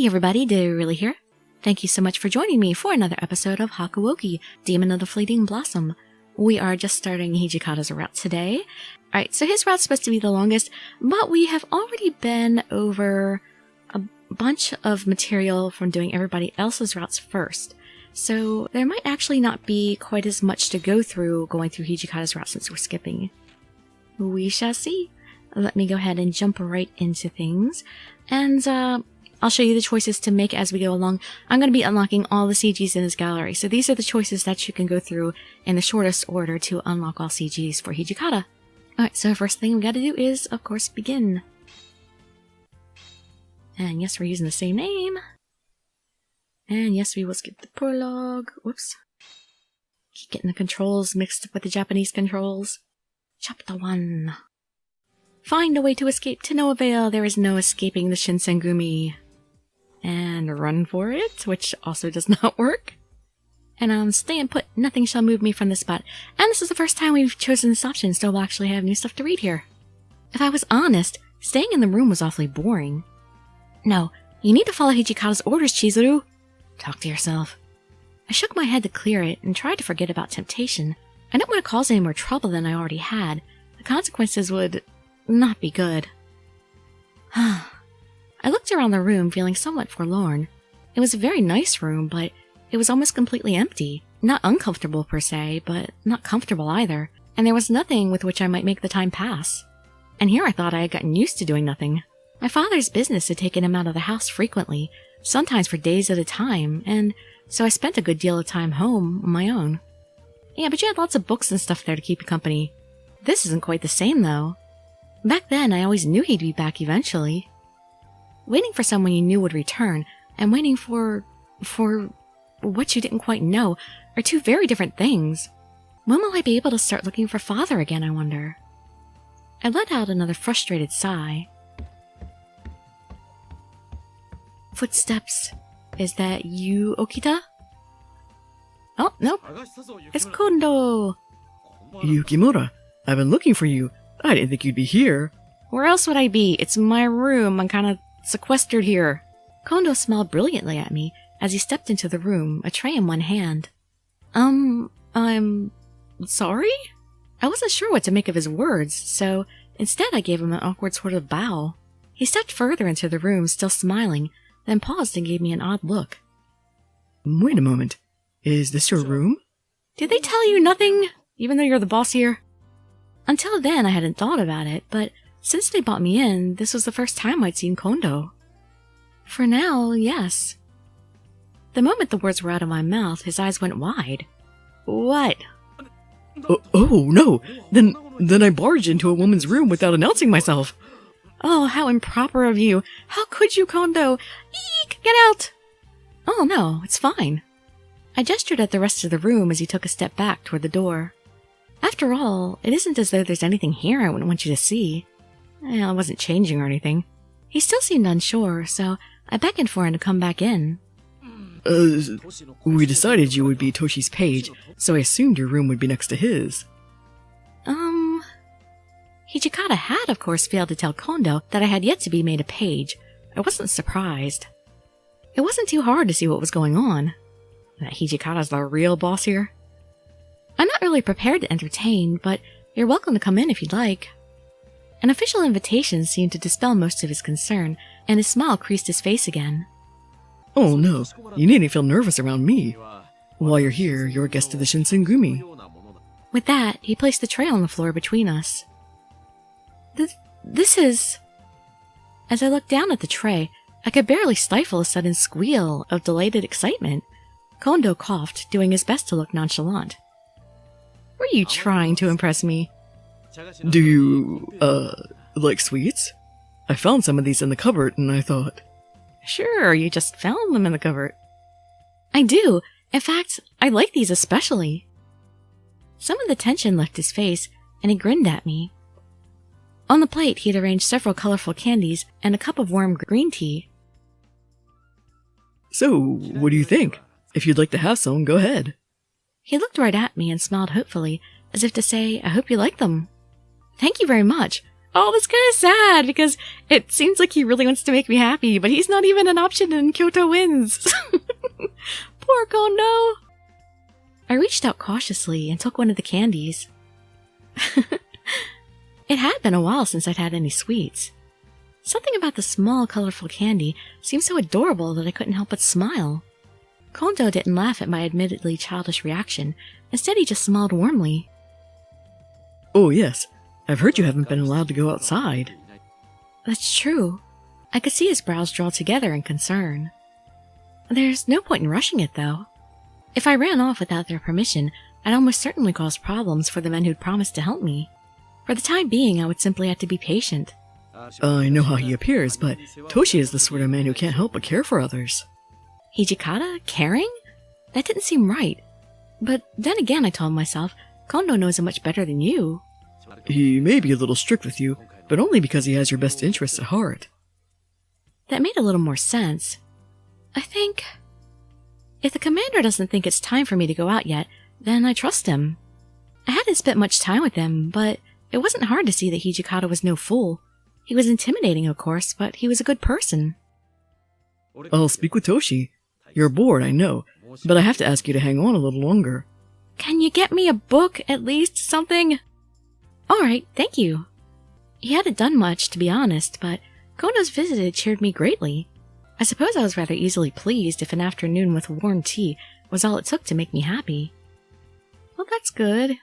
everybody, Dirili here. Thank you so much for joining me for another episode of Hakuouki Demon of the Fleeting Blossom. We are just starting Hijikata's route today. Alright, so his route's supposed to be the longest, but we have already been over a bunch of material from doing everybody else's routes first. So there might actually not be quite as much to go through going through Hijikata's route since we're skipping. We shall see. Let me go ahead and jump right into things. And I'll show you the choices to make as we go along. I'm going to be unlocking all the CGs in this gallery, so these are the choices that you can go through in the shortest order to unlock all CGs for Hijikata. Alright, so first thing we gotta do is, of course, begin. And yes, we're using the same name. And yes, we will skip the prologue. Whoops. Keep getting the controls mixed up with the Japanese controls. Chapter 1. Find a way to escape to no avail. There is no escaping the Shinsengumi. And run for it, which also does not work. And staying put, nothing shall move me from this spot. And this is the first time we've chosen this option, so we'll actually have new stuff to read here. If I was honest, staying in the room was awfully boring. No, you need to follow Hijikata's orders, Chizuru. Talk to yourself. I shook my head to clear it and tried to forget about temptation. I didn't want to cause any more trouble than I already had. The consequences would not be good. I looked around the room feeling somewhat forlorn. It was a very nice room, but it was almost completely empty. Not uncomfortable per se, but not comfortable either. And there was nothing with which I might make the time pass. And here I thought I had gotten used to doing nothing. My father's business had taken him out of the house frequently, sometimes for days at a time, and so I spent a good deal of time home on my own. Yeah, but you had lots of books and stuff there to keep you company. This isn't quite the same, though. Back then, I always knew he'd be back eventually. Waiting for someone you knew would return, and waiting for what you didn't quite know, are two very different things. When will I be able to start looking for father again, I wonder? I let out another frustrated sigh. Footsteps. Is that you, Okita? Oh, nope. It's Kondo! Yukimura, I've been looking for you. I didn't think you'd be here. Where else would I be? It's my room. I'm kind of sequestered here. Kondo smiled brilliantly at me as he stepped into the room, a tray in one hand. I'm sorry? I wasn't sure what to make of his words, so instead I gave him an awkward sort of bow. He stepped further into the room, still smiling, then paused and gave me an odd look. Wait a moment. Is this your room? Did they tell you nothing, even though you're the boss here? Until then, I hadn't thought about it, but since they brought me in, this was the first time I'd seen Kondo. For now, yes. The moment the words were out of my mouth, his eyes went wide. What? Oh, no! Then I barged into a woman's room without announcing myself. Oh, how improper of you. How could you, Kondo? Eek! Get out! Oh, no, it's fine. I gestured at the rest of the room as he took a step back toward the door. After all, it isn't as though there's anything here I wouldn't want you to see. I wasn't changing or anything. He still seemed unsure, so I beckoned for him to come back in. We decided you would be Toshi's page, so I assumed your room would be next to his. Hijikata had, of course, failed to tell Kondo that I had yet to be made a page. I wasn't surprised. It wasn't too hard to see what was going on. That Hijikata's the real boss here. I'm not really prepared to entertain, but you're welcome to come in if you'd like. An official invitation seemed to dispel most of his concern, and his smile creased his face again. Oh no, you needn't feel nervous around me. While you're here, you're a guest of the Shinsengumi. With that, he placed the tray on the floor between us. This is... As I looked down at the tray, I could barely stifle a sudden squeal of delighted excitement. Kondo coughed, doing his best to look nonchalant. Were you trying to impress me? Do you, like sweets? I found some of these in the cupboard and I thought... Sure, you just found them in the cupboard. I do. In fact, I like these especially. Some of the tension left his face, and he grinned at me. On the plate, he had arranged several colorful candies and a cup of warm green tea. So, what do you think? If you'd like to have some, go ahead. He looked right at me and smiled hopefully, as if to say, I hope you like them. Thank you very much. Oh, that's kind of sad because it seems like he really wants to make me happy, but he's not even an option in Kyoto Winds. Poor Kondo. I reached out cautiously and took one of the candies. It had been a while since I'd had any sweets. Something about the small, colorful candy seemed so adorable that I couldn't help but smile. Kondo didn't laugh at my admittedly childish reaction. Instead, he just smiled warmly. Oh yes, I've heard you haven't been allowed to go outside. That's true. I could see his brows draw together in concern. There's no point in rushing it, though. If I ran off without their permission, I'd almost certainly cause problems for the men who'd promised to help me. For the time being, I would simply have to be patient. I know how he appears, but Toshi is the sort of man who can't help but care for others. Hijikata? Caring? That didn't seem right. But then again, I told myself, Kondo knows him much better than you. He may be a little strict with you, but only because he has your best interests at heart. That made a little more sense. I think... if the commander doesn't think it's time for me to go out yet, then I trust him. I hadn't spent much time with him, but it wasn't hard to see that Hijikata was no fool. He was intimidating, of course, but he was a good person. I'll speak with Toshi. You're bored, I know, but I have to ask you to hang on a little longer. Can you get me a book, at least? Something? Alright, thank you. He hadn't done much, to be honest, but Kondo's visit had cheered me greatly. I suppose I was rather easily pleased if an afternoon with warm tea was all it took to make me happy. Well, that's good.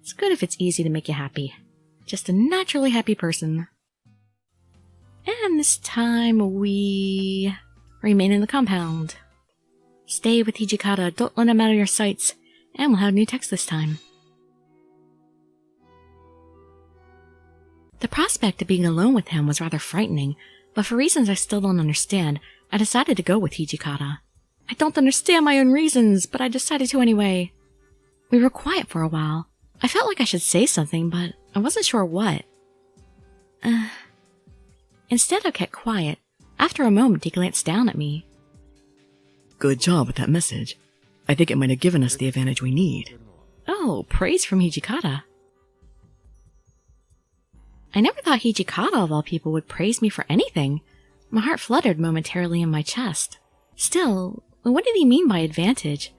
It's good if it's easy to make you happy. Just a naturally happy person. And this time we remain in the compound. Stay with Hijikata, don't let him out of your sights, and we'll have new text this time. The prospect of being alone with him was rather frightening, but for reasons I still don't understand, I decided to go with Hijikata. I don't understand my own reasons, but I decided to anyway. We were quiet for a while. I felt like I should say something, but I wasn't sure what. Instead, I kept quiet. After a moment, he glanced down at me. Good job with that message. I think it might have given us the advantage we need. Oh, praise from Hijikata. I never thought Hijikata, of all people, would praise me for anything. My heart fluttered momentarily in my chest. Still, what did he mean by advantage?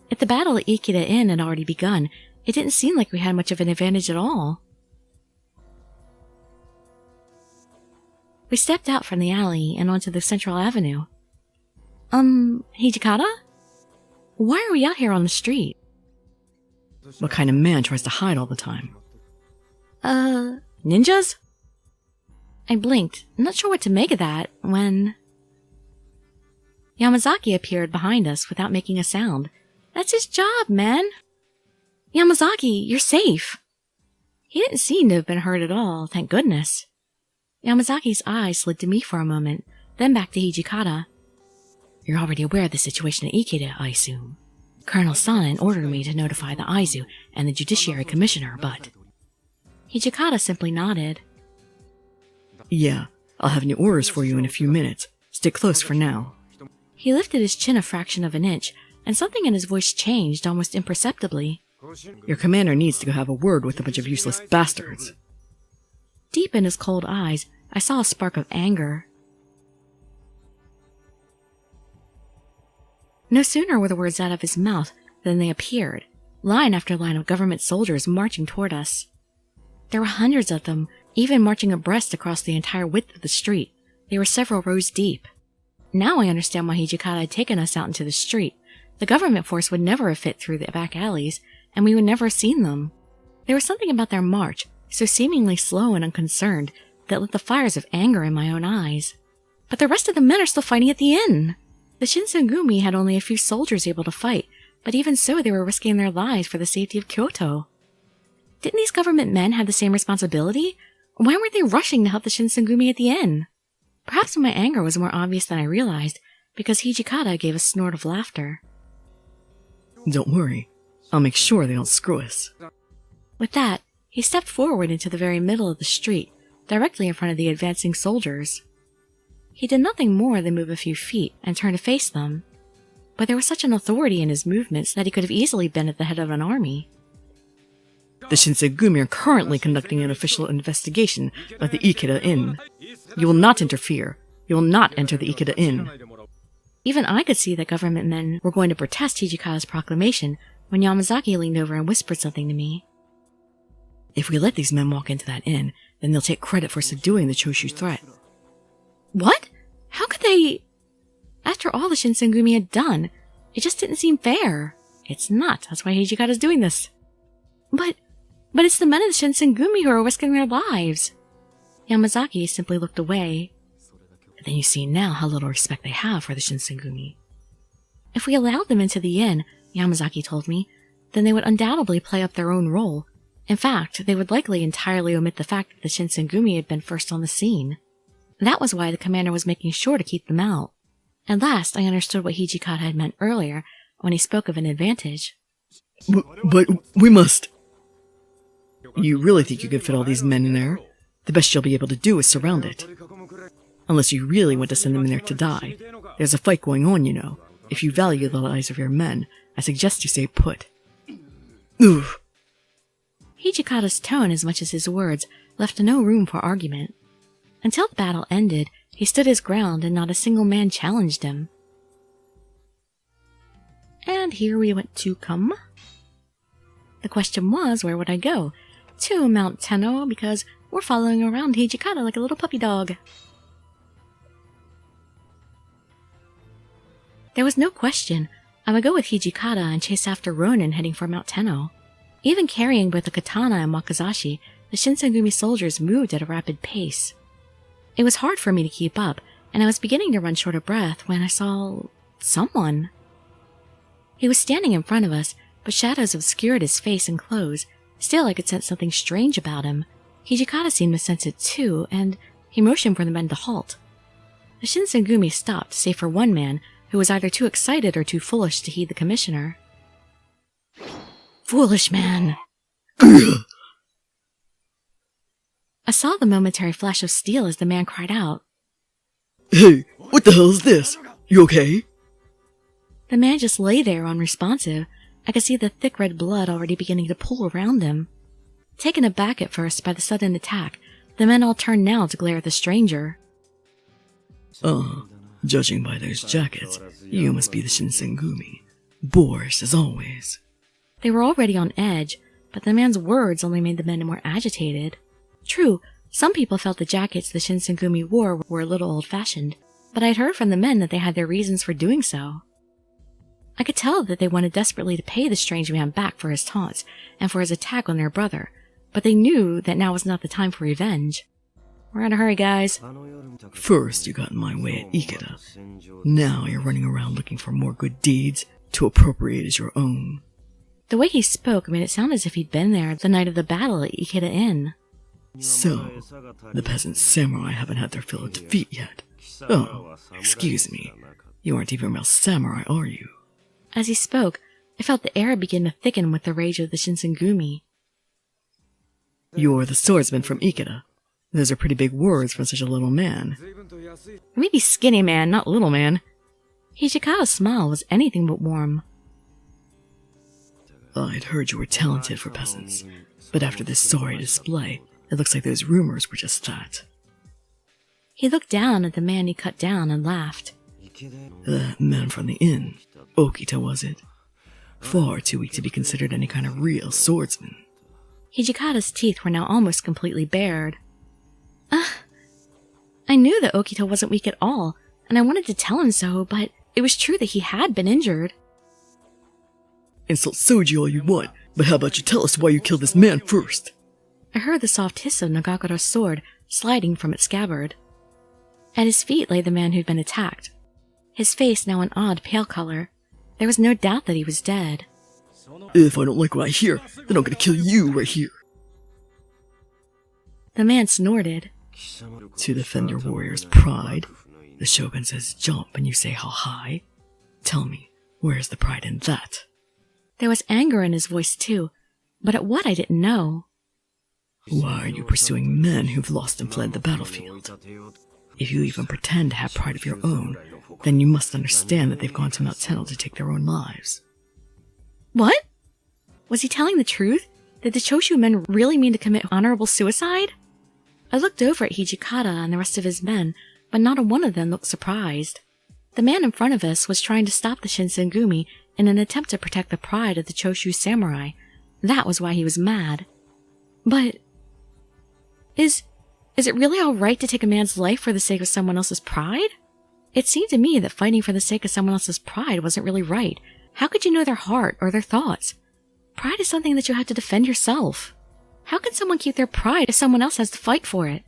If the battle at Ikeda Inn had already begun, it didn't seem like we had much of an advantage at all. We stepped out from the alley and onto the central avenue. Hijikata? Why are we out here on the street? What kind of man tries to hide all the time? Ninjas? I blinked, not sure what to make of that, when... Yamazaki appeared behind us without making a sound. That's his job, man! Yamazaki, you're safe! He didn't seem to have been hurt at all, thank goodness. Yamazaki's eyes slid to me for a moment, then back to Hijikata. You're already aware of the situation at Ikeda, I assume. Colonel Sanan ordered me to notify the Aizu and the Judiciary Commissioner, but... Hijikata simply nodded. Yeah, I'll have new orders for you in a few minutes. Stick close for now. He lifted his chin a fraction of an inch, and something in his voice changed almost imperceptibly. Your commander needs to go have a word with a bunch of useless bastards. Deep in his cold eyes, I saw a spark of anger. No sooner were the words out of his mouth than they appeared, line after line of government soldiers marching toward us. There were hundreds of them, even marching abreast across the entire width of the street. They were several rows deep. Now I understand why Hijikata had taken us out into the street. The government force would never have fit through the back alleys, and we would never have seen them. There was something about their march, so seemingly slow and unconcerned, that lit the fires of anger in my own eyes. But the rest of the men are still fighting at the inn! The Shinsengumi had only a few soldiers able to fight, but even so they were risking their lives for the safety of Kyoto. Didn't these government men have the same responsibility? Why weren't they rushing to help the Shinsengumi at the inn? Perhaps my anger was more obvious than I realized, because Hijikata gave a snort of laughter. Don't worry. I'll make sure they don't screw us. With that, he stepped forward into the very middle of the street, directly in front of the advancing soldiers. He did nothing more than move a few feet and turn to face them, but there was such an authority in his movements that he could have easily been at the head of an army. The Shinsengumi are currently conducting an official investigation of the Ikeda Inn. You will not interfere. You will not enter the Ikeda Inn. Even I could see that government men were going to protest Hijikata's proclamation when Yamazaki leaned over and whispered something to me. If we let these men walk into that inn, then they'll take credit for subduing the Choshu threat. What? How could they? After all the Shinsengumi had done, it just didn't seem fair. It's not. That's why Hijikata's doing this. But it's the men of the Shinsengumi who are risking their lives. Yamazaki simply looked away. Then you see now how little respect they have for the Shinsengumi. If we allowed them into the inn, Yamazaki told me, then they would undoubtedly play up their own role. In fact, they would likely entirely omit the fact that the Shinsengumi had been first on the scene. That was why the commander was making sure to keep them out. At last, I understood what Hijikata had meant earlier when he spoke of an advantage. But we must... You really think you can fit all these men in there? The best you'll be able to do is surround it. Unless you really want to send them in there to die. There's a fight going on, you know. If you value the lives of your men, I suggest you stay put. Oof. Hijikata's tone, as much as his words, left no room for argument. Until the battle ended, he stood his ground and not a single man challenged him. And here we went to come. The question was, where would I go? To Mount Tenno, because we're following around Hijikata like a little puppy dog. There was no question. I would go with Hijikata and chase after Ronin heading for Mount Tenno. Even carrying both the katana and wakizashi, the Shinsengumi soldiers moved at a rapid pace. It was hard for me to keep up, and I was beginning to run short of breath when I saw... someone. He was standing in front of us, but shadows obscured his face and clothes. Still, I could sense something strange about him. Hijikata seemed to sense it too, and he motioned for the men to halt. The Shinsengumi stopped, save for one man, who was either too excited or too foolish to heed the commissioner. Foolish man! I saw the momentary flash of steel as the man cried out. Hey, what the hell is this? You okay? The man just lay there unresponsive. I could see the thick red blood already beginning to pool around him. Taken aback at first by the sudden attack, the men all turned now to glare at the stranger. Judging by those jackets, you must be the Shinsengumi. Boorish as always. They were already on edge, but the man's words only made the men more agitated. True, some people felt the jackets the Shinsengumi wore were a little old-fashioned, but I'd heard from the men that they had their reasons for doing so. I could tell that they wanted desperately to pay the strange man back for his taunts and for his attack on their brother, but they knew that now was not the time for revenge. We're in a hurry, guys. First you got in my way at Ikeda. Now you're running around looking for more good deeds to appropriate as your own. The way he spoke made it sound as if he'd been there the night of the battle at Ikeda Inn. So, the peasant samurai haven't had their fill of defeat yet. Oh, excuse me. You aren't even real samurai, are you? As he spoke, I felt the air begin to thicken with the rage of the Shinsengumi. You're the swordsman from Ikeda. Those are pretty big words for such a little man. Maybe skinny man, not little man. Hijikata's smile was anything but warm. I'd heard you were talented for peasants, but after this sorry display, it looks like those rumors were just that. He looked down at the man he cut down and laughed. That man from the inn, Okita was it? Far too weak to be considered any kind of real swordsman. Hijikata's teeth were now almost completely bared. I knew that Okita wasn't weak at all, and I wanted to tell him so, but it was true that he had been injured. Insult Soji all you want, but how about you tell us why you killed this man first? I heard the soft hiss of Nagakura's sword sliding from its scabbard. At his feet lay the man who'd been attacked, his face now an odd pale color. There was no doubt that he was dead. If I don't like what I hear, then I'm gonna kill you right here. The man snorted. To defend your warrior's pride, the shogun says jump and you say how high? Tell me, where's the pride in that? There was anger in his voice too, but at what I didn't know. Why are you pursuing men who've lost and fled the battlefield? If you even pretend to have pride of your own, then you must understand that they've gone to Mount Tenno to take their own lives. What? Was he telling the truth? Did the Choshu men really mean to commit honorable suicide? I looked over at Hijikata and the rest of his men, but not a one of them looked surprised. The man in front of us was trying to stop the Shinsengumi in an attempt to protect the pride of the Choshu samurai. That was why he was mad. But is it really alright to take a man's life for the sake of someone else's pride? It seemed to me that fighting for the sake of someone else's pride wasn't really right. How could you know their heart or their thoughts? Pride is something that you have to defend yourself. How can someone keep their pride if someone else has to fight for it?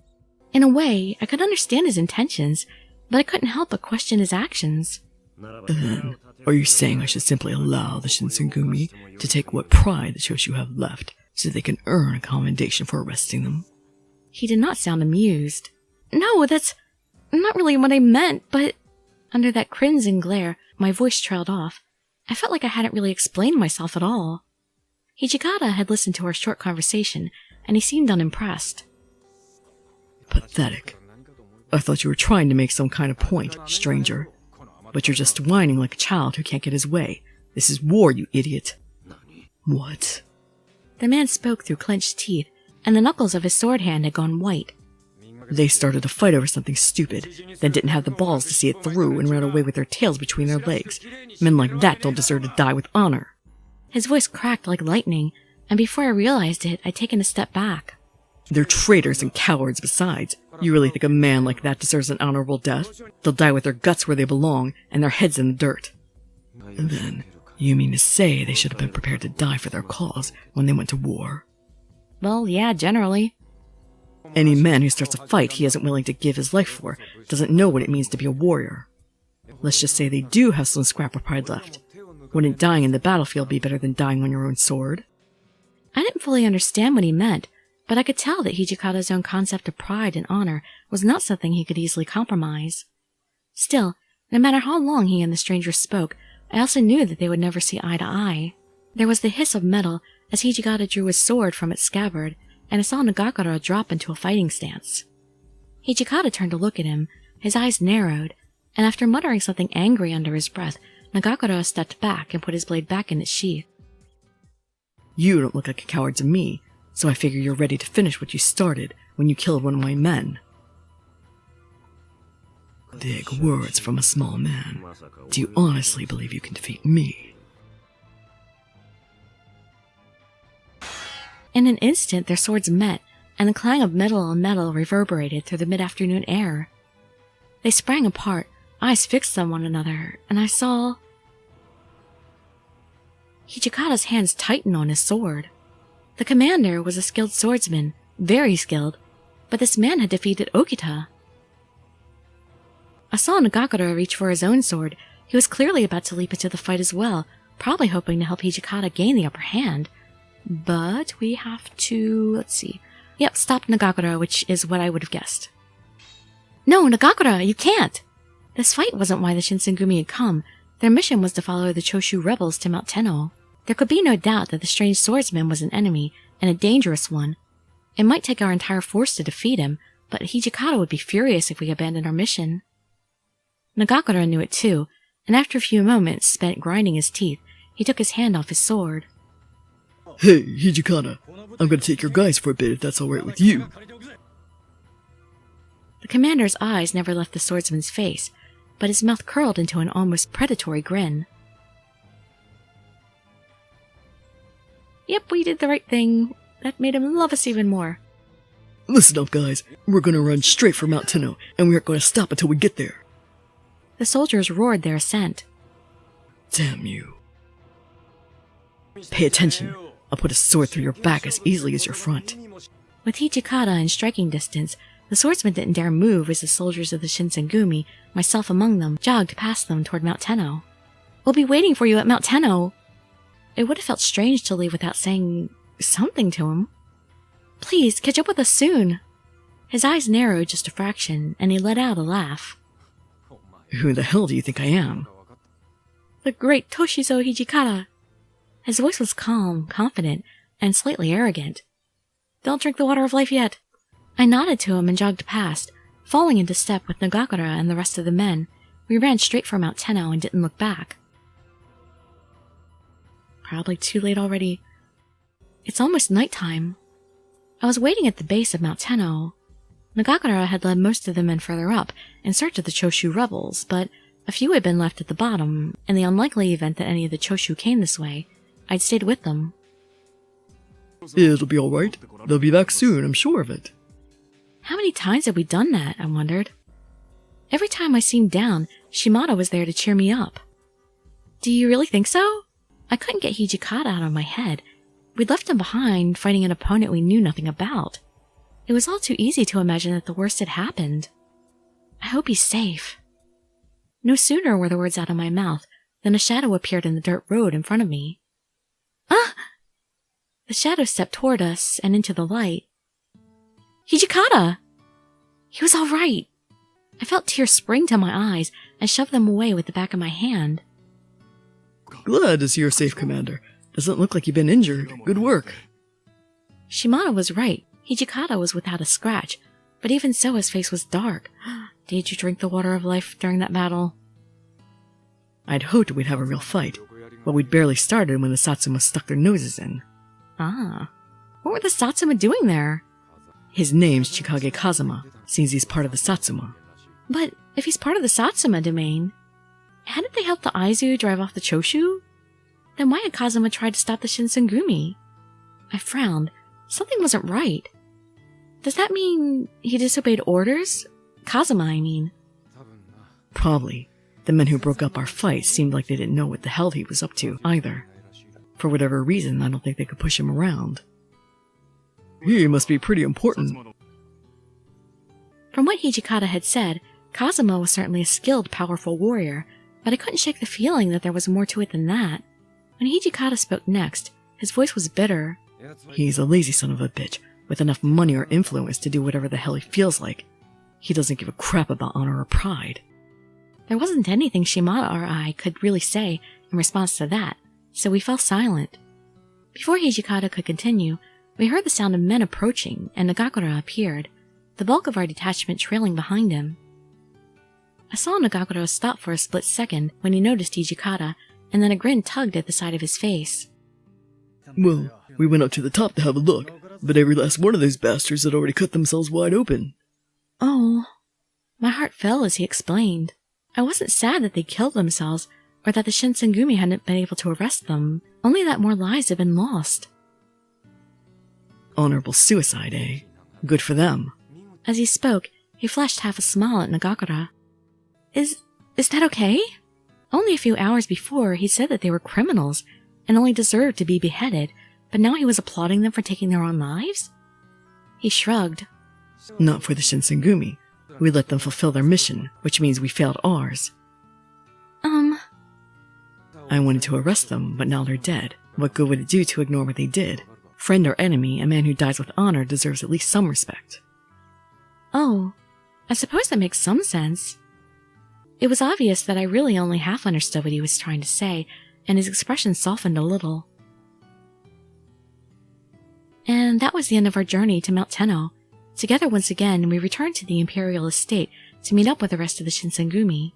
In a way, I could understand his intentions, but I couldn't help but question his actions. Then, are you saying I should simply allow the Shinsengumi to take what pride the Choshu have left, so they can earn a commendation for arresting them? He did not sound amused. No, that's not really what I meant, but... Under that crimson glare, my voice trailed off. I felt like I hadn't really explained myself at all. Hijikata had listened to our short conversation, and he seemed unimpressed. Pathetic. I thought you were trying to make some kind of point, stranger. But you're just whining like a child who can't get his way. This is war, you idiot. What? The man spoke through clenched teeth, and the knuckles of his sword hand had gone white. They started a fight over something stupid, then didn't have the balls to see it through and ran away with their tails between their legs. Men like that don't deserve to die with honor. His voice cracked like lightning, and before I realized it, I'd taken a step back. They're traitors and cowards besides. You really think a man like that deserves an honorable death? They'll die with their guts where they belong, and their heads in the dirt. And then, you mean to say they should have been prepared to die for their cause when they went to war? Well, yeah, generally. Any man who starts a fight he isn't willing to give his life for doesn't know what it means to be a warrior. Let's just say they do have some scrap of pride left. Wouldn't dying in the battlefield be better than dying on your own sword? I didn't fully understand what he meant, but I could tell that Hijikata's own concept of pride and honor was not something he could easily compromise. Still, no matter how long he and the stranger spoke, I also knew that they would never see eye to eye. There was the hiss of metal as Hijikata drew his sword from its scabbard, and I saw Nagakura drop into a fighting stance. Hijikata turned to look at him, his eyes narrowed, and after muttering something angry under his breath, Nagakura stepped back and put his blade back in its sheath. You don't look like a coward to me, so I figure you're ready to finish what you started when you killed one of my men. Big words from a small man. Do you honestly believe you can defeat me? In an instant, their swords met, and the clang of metal on metal reverberated through the mid-afternoon air. They sprang apart, eyes fixed on one another, and I saw... Hijikata's hands tightened on his sword. The commander was a skilled swordsman, very skilled, but this man had defeated Okita. I saw Nagakura reach for his own sword. He was clearly about to leap into the fight as well, probably hoping to help Hijikata gain the upper hand. But we have to... let's see. Yep, stop Nagakura, which is what I would have guessed. No, Nagakura, you can't! This fight wasn't why the Shinsengumi had come. Their mission was to follow the Choshu rebels to Mount Tenno. There could be no doubt that the strange swordsman was an enemy, and a dangerous one. It might take our entire force to defeat him, but Hijikata would be furious if we abandoned our mission. Nagakura knew it too, and after a few moments spent grinding his teeth, he took his hand off his sword. Hey, Hijikata, I'm gonna take your guys for a bit if that's alright with you. The commander's eyes never left the swordsman's face, but his mouth curled into an almost predatory grin. Yep, we did the right thing. That made him love us even more. Listen up, guys. We're gonna run straight for Mount Tenno, and we aren't gonna stop until we get there. The soldiers roared their assent. Damn you. Pay attention. I'll put a sword through your back as easily as your front. With Hijikata in striking distance, the swordsman didn't dare move as the soldiers of the Shinsengumi, myself among them, jogged past them toward Mount Tenno. We'll be waiting for you at Mount Tenno. It would have felt strange to leave without saying something to him. Please, catch up with us soon. His eyes narrowed just a fraction, and he let out a laugh. Who the hell do you think I am? The great Toshizo Hijikata. His voice was calm, confident, and slightly arrogant. Don't drink the water of life yet. I nodded to him and jogged past, falling into step with Nagakura and the rest of the men. We ran straight for Mount Tenno and didn't look back. Probably too late already. It's almost nighttime. I was waiting at the base of Mount Tenno. Nagakura had led most of the men further up in search of the Choshu rebels, but a few had been left at the bottom. In the unlikely event that any of the Choshu came this way, I'd stayed with them. It'll be alright. They'll be back soon, I'm sure of it. How many times had we done that, I wondered. Every time I seemed down, Shimada was there to cheer me up. Do you really think so? I couldn't get Hijikata out of my head. We'd left him behind, fighting an opponent we knew nothing about. It was all too easy to imagine that the worst had happened. I hope he's safe. No sooner were the words out of my mouth than a shadow appeared in the dirt road in front of me. Ah! The shadow stepped toward us and into the light. Hijikata! He was all right. I felt tears spring to my eyes and shoved them away with the back of my hand. Glad to see you're safe, Commander. Doesn't look like you've been injured. Good work. Shimada was right. Hijikata was without a scratch, but even so his face was dark. Did you drink the water of life during that battle? I'd hoped we'd have a real fight, but we'd barely started when the Satsuma stuck their noses in. Ah. What were the Satsuma doing there? His name's Chikage Kazuma, since he's part of the Satsuma. But if he's part of the Satsuma domain, hadn't they helped the Aizu drive off the Choshu? Then why had Kazuma tried to stop the Shinsengumi? I frowned. Something wasn't right. Does that mean he disobeyed orders? Kazuma, I mean. Probably. The men who broke up our fight seemed like they didn't know what the hell he was up to, either. For whatever reason, I don't think they could push him around. He must be pretty important. From what Hijikata had said, Kazuma was certainly a skilled, powerful warrior, but I couldn't shake the feeling that there was more to it than that. When Hijikata spoke next, his voice was bitter. He's a lazy son of a bitch, with enough money or influence to do whatever the hell he feels like. He doesn't give a crap about honor or pride. There wasn't anything Shimada or I could really say in response to that, so we fell silent. Before Hijikata could continue, we heard the sound of men approaching, and Nagakura appeared, the bulk of our detachment trailing behind him. I saw Nagakura stop for a split second when he noticed Hijikata, and then a grin tugged at the side of his face. Well, we went up to the top to have a look, but every last one of those bastards had already cut themselves wide open. Oh. My heart fell as he explained. I wasn't sad that they killed themselves, or that the Shinsengumi hadn't been able to arrest them, only that more lives had been lost. Honorable suicide, eh? Good for them. As he spoke, he flashed half a smile at Nagakura. Is that okay? Only a few hours before, he said that they were criminals, and only deserved to be beheaded, but now he was applauding them for taking their own lives? He shrugged. Not for the Shinsengumi. We let them fulfill their mission, which means we failed ours. I wanted to arrest them, but now they're dead. What good would it do to ignore what they did? Friend or enemy, a man who dies with honor deserves at least some respect. Oh, I suppose that makes some sense. It was obvious that I really only half understood what he was trying to say, and his expression softened a little. And that was the end of our journey to Mount Tenno. Together once again, we returned to the Imperial Estate to meet up with the rest of the Shinsengumi.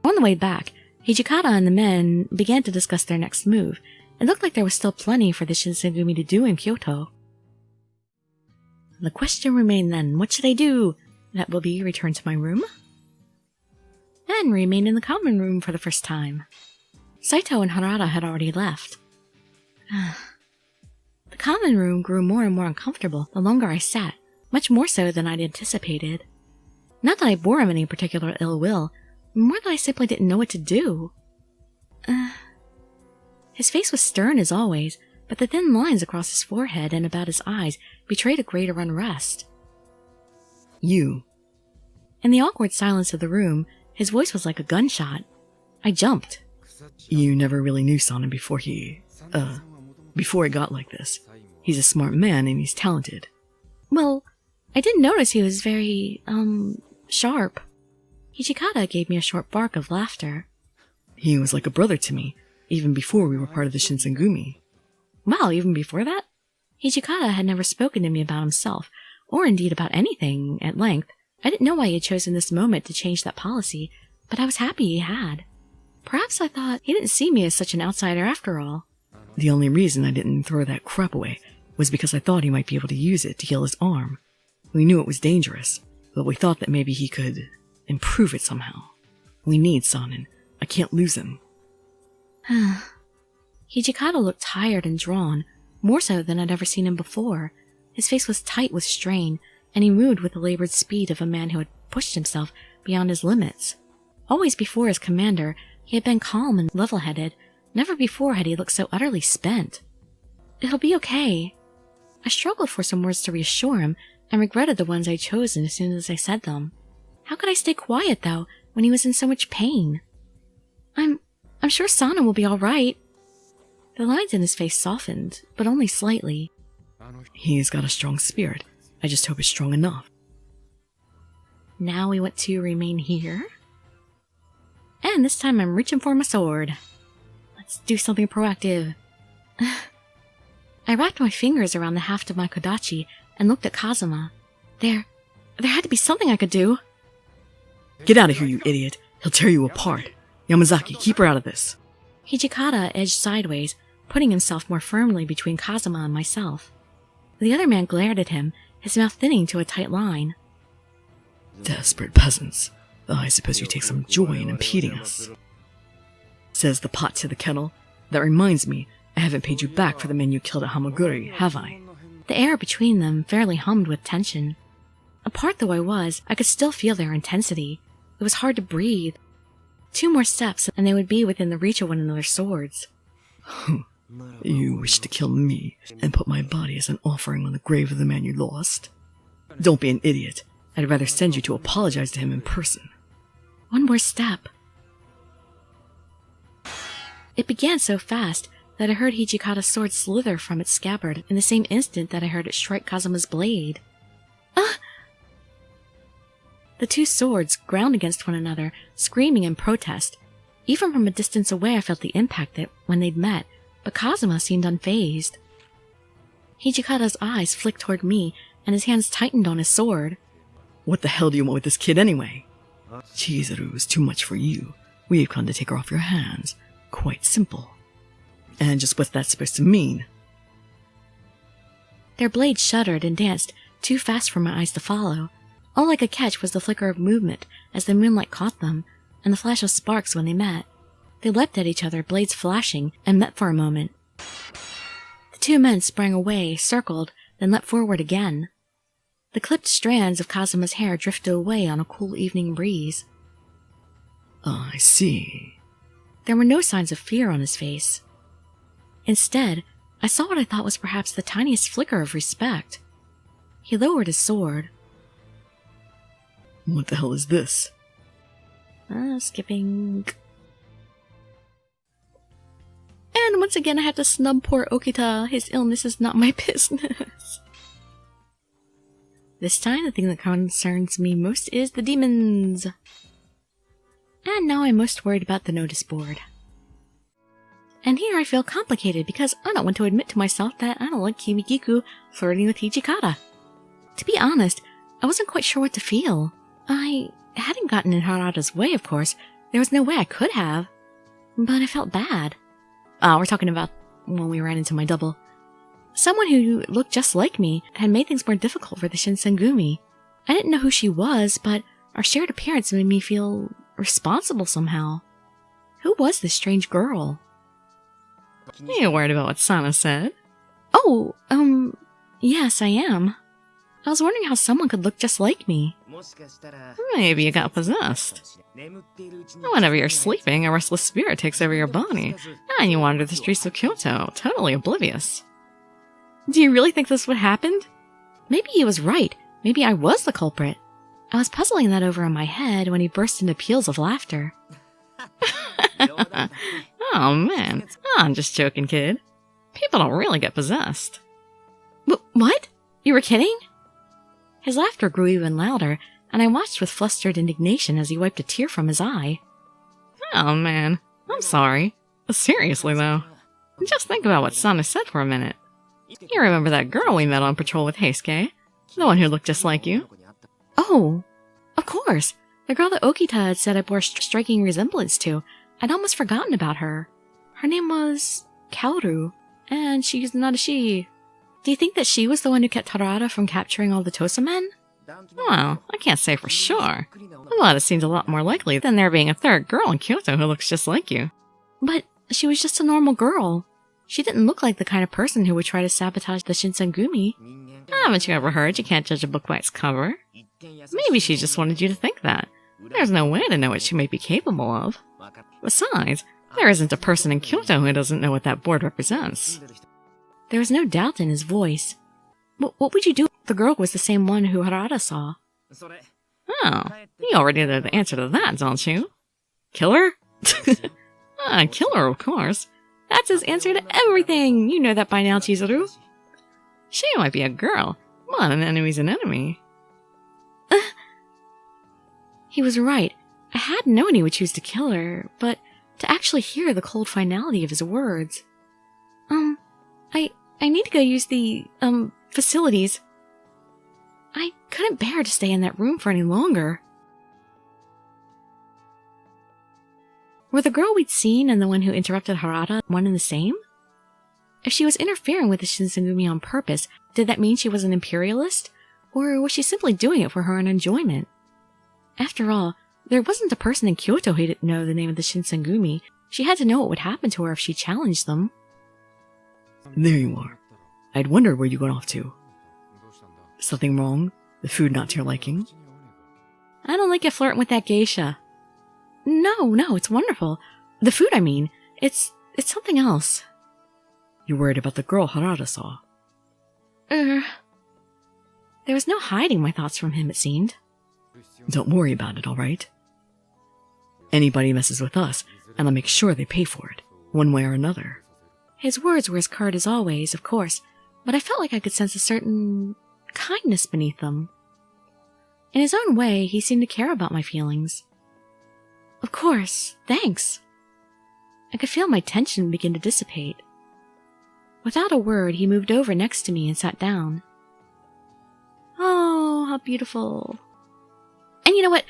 On the way back, Hijikata and the men began to discuss their next move. It looked like there was still plenty for the Shinsengumi to do in Kyoto. The question remained then, what should I do? That will be return to my room? Then remain in the common room for the first time. Saito and Harada had already left. The common room grew more and more uncomfortable the longer I sat, much more so than I'd anticipated. Not that I bore him any particular ill will, more that I simply didn't know what to do. His face was stern as always, but the thin lines across his forehead and about his eyes betrayed a greater unrest. You. In the awkward silence of the room, his voice was like a gunshot. I jumped. You never really knew Sanan before he got like this. He's a smart man and he's talented. Well, I did notice he was very, sharp. Hijikata gave me a short bark of laughter. He was like a brother to me, even before we were part of the Shinsengumi. Wow, even before that? Hijikata had never spoken to me about himself, or indeed about anything, at length. I didn't know why he had chosen this moment to change that policy, but I was happy he had. Perhaps I thought he didn't see me as such an outsider after all. The only reason I didn't throw that crap away was because I thought he might be able to use it to heal his arm. We knew it was dangerous, but we thought that maybe he could improve it somehow. We need Sanan. I can't lose him. Hijikata looked tired and drawn, more so than I'd ever seen him before. His face was tight with strain, and he moved with the labored speed of a man who had pushed himself beyond his limits. Always before as commander, he had been calm and level-headed. Never before had he looked so utterly spent. It'll be okay. I struggled for some words to reassure him, and regretted the ones I'd chosen as soon as I said them. How could I stay quiet, though, when he was in so much pain? I'm sure Sanan will be all right. The lines in his face softened, but only slightly. He's got a strong spirit. I just hope it's strong enough. Now we want to remain here. And this time I'm reaching for my sword. Let's do something proactive. I wrapped my fingers around the haft of my kodachi and looked at Kazuma. There had to be something I could do. Get out of here, you idiot. He'll tear you apart. Yamazaki, keep her out of this. Hijikata edged sideways, putting himself more firmly between Kazuma and myself. The other man glared at him, his mouth thinning to a tight line. Desperate peasants. I suppose you take some joy in impeding us. Says the pot to the kettle. That reminds me, I haven't paid you back for the men you killed at Hamaguri, have I? The air between them fairly hummed with tension. Apart though I was, I could still feel their intensity. It was hard to breathe. 2 more steps and they would be within the reach of one another's swords. You wish to kill me and put my body as an offering on the grave of the man you lost? Don't be an idiot. I'd rather send you to apologize to him in person. 1 more step. It began so fast that I heard Hijikata's sword slither from its scabbard in the same instant that I heard it strike Kazuma's blade. The 2 swords ground against one another, screaming in protest. Even from a distance away I felt the impact when they'd met, but Kazuma seemed unfazed. Hijikata's eyes flicked toward me, and his hands tightened on his sword. What the hell do you want with this kid anyway? Chizuru is too much for you. We've come to take her off your hands. Quite simple. And just what's that supposed to mean? Their blades shuddered and danced, too fast for my eyes to follow. All I could catch was the flicker of movement as the moonlight caught them, and the flash of sparks when they met. They leapt at each other, blades flashing, and met for a moment. The 2 men sprang away, circled, then leapt forward again. The clipped strands of Kazuma's hair drifted away on a cool evening breeze. I see. There were no signs of fear on his face. Instead, I saw what I thought was perhaps the tiniest flicker of respect. He lowered his sword. What the hell is this? Skipping. And once again I have to snub poor Okita. His illness is not my business. This time the thing that concerns me most is the demons. And now I'm most worried about the notice board. And here I feel complicated because I don't want to admit to myself that I don't like Kimigiku flirting with Hijikata. To be honest, I wasn't quite sure what to feel. I hadn't gotten in Harada's way, of course. There was no way I could have. But I felt bad. We're talking about when we ran into my double. Someone who looked just like me had made things more difficult for the Shinsengumi. I didn't know who she was, but our shared appearance made me feel responsible somehow. Who was this strange girl? You worried about what Sana said? Oh, yes, I am. I was wondering how someone could look just like me. Maybe you got possessed. Whenever you're sleeping, a restless spirit takes over your body, and you wander the streets of Kyoto, totally oblivious. Do you really think this would happen? Maybe he was right. Maybe I was the culprit. I was puzzling that over in my head when he burst into peals of laughter. Oh man, I'm just joking, kid. People don't really get possessed. What? You were kidding? His laughter grew even louder, and I watched with flustered indignation as he wiped a tear from his eye. Oh man, I'm sorry. Seriously though, just think about what Sana said for a minute. You remember that girl we met on patrol with Heisuke? The one who looked just like you? Oh, of course. The girl that Okita had said I bore a striking resemblance to. I'd almost forgotten about her. Her name was Kaoru, and she's not a she. Do you think that she was the one who kept Harada from capturing all the Tosa men? Well, I can't say for sure. Well, it seems a lot more likely than there being a third girl in Kyoto who looks just like you. But she was just a normal girl. She didn't look like the kind of person who would try to sabotage the Shinsengumi. Haven't you ever heard you can't judge a book by its cover? Maybe she just wanted you to think that. There's no way to know what she may be capable of. Besides, there isn't a person in Kyoto who doesn't know what that board represents. There was no doubt in his voice. What would you do if the girl was the same one who Harada saw? Oh, you already know the answer to that, don't you? Kill her? Kill her, of course. That's his answer to everything. You know that by now, Chizuru. She might be a girl, but an enemy's an enemy. He was right. I had known he would choose to kill her, but to actually hear the cold finality of his words. I need to go use the, facilities. I couldn't bear to stay in that room for any longer. Were the girl we'd seen and the one who interrupted Harada one and the same? If she was interfering with the Shinsengumi on purpose, did that mean she was an imperialist? Or was she simply doing it for her own enjoyment? After all, there wasn't a person in Kyoto who didn't know the name of the Shinsengumi. She had to know what would happen to her if she challenged them. There you are. I'd wondered where you went off to. Something wrong? The food not to your liking? I don't like you flirting with that geisha. No, it's wonderful. The food, I mean. It's something else. You're worried about the girl Harada saw. There was no hiding my thoughts from him, it seemed. Don't worry about it, alright? Anybody messes with us, and I'll make sure they pay for it, one way or another. His words were as curt as always, of course, but I felt like I could sense a certain kindness beneath them. In his own way, he seemed to care about my feelings. Of course, thanks. I could feel my tension begin to dissipate. Without a word, he moved over next to me and sat down. Oh, how beautiful. And you know what?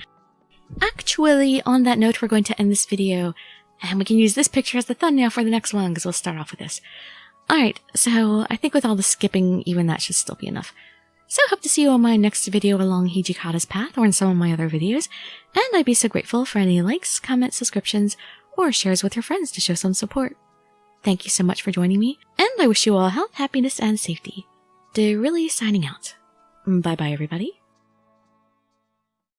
Actually, on that note, we're going to end this video, and we can use this picture as the thumbnail for the next one, because we'll start off with this. Alright, so I think with all the skipping, even that should still be enough. So I hope to see you on my next video along Hijikata's path, or in some of my other videos, and I'd be so grateful for any likes, comments, subscriptions, or shares with your friends to show some support. Thank you so much for joining me, and I wish you all health, happiness, and safety. Dirili signing out. Bye bye, everybody.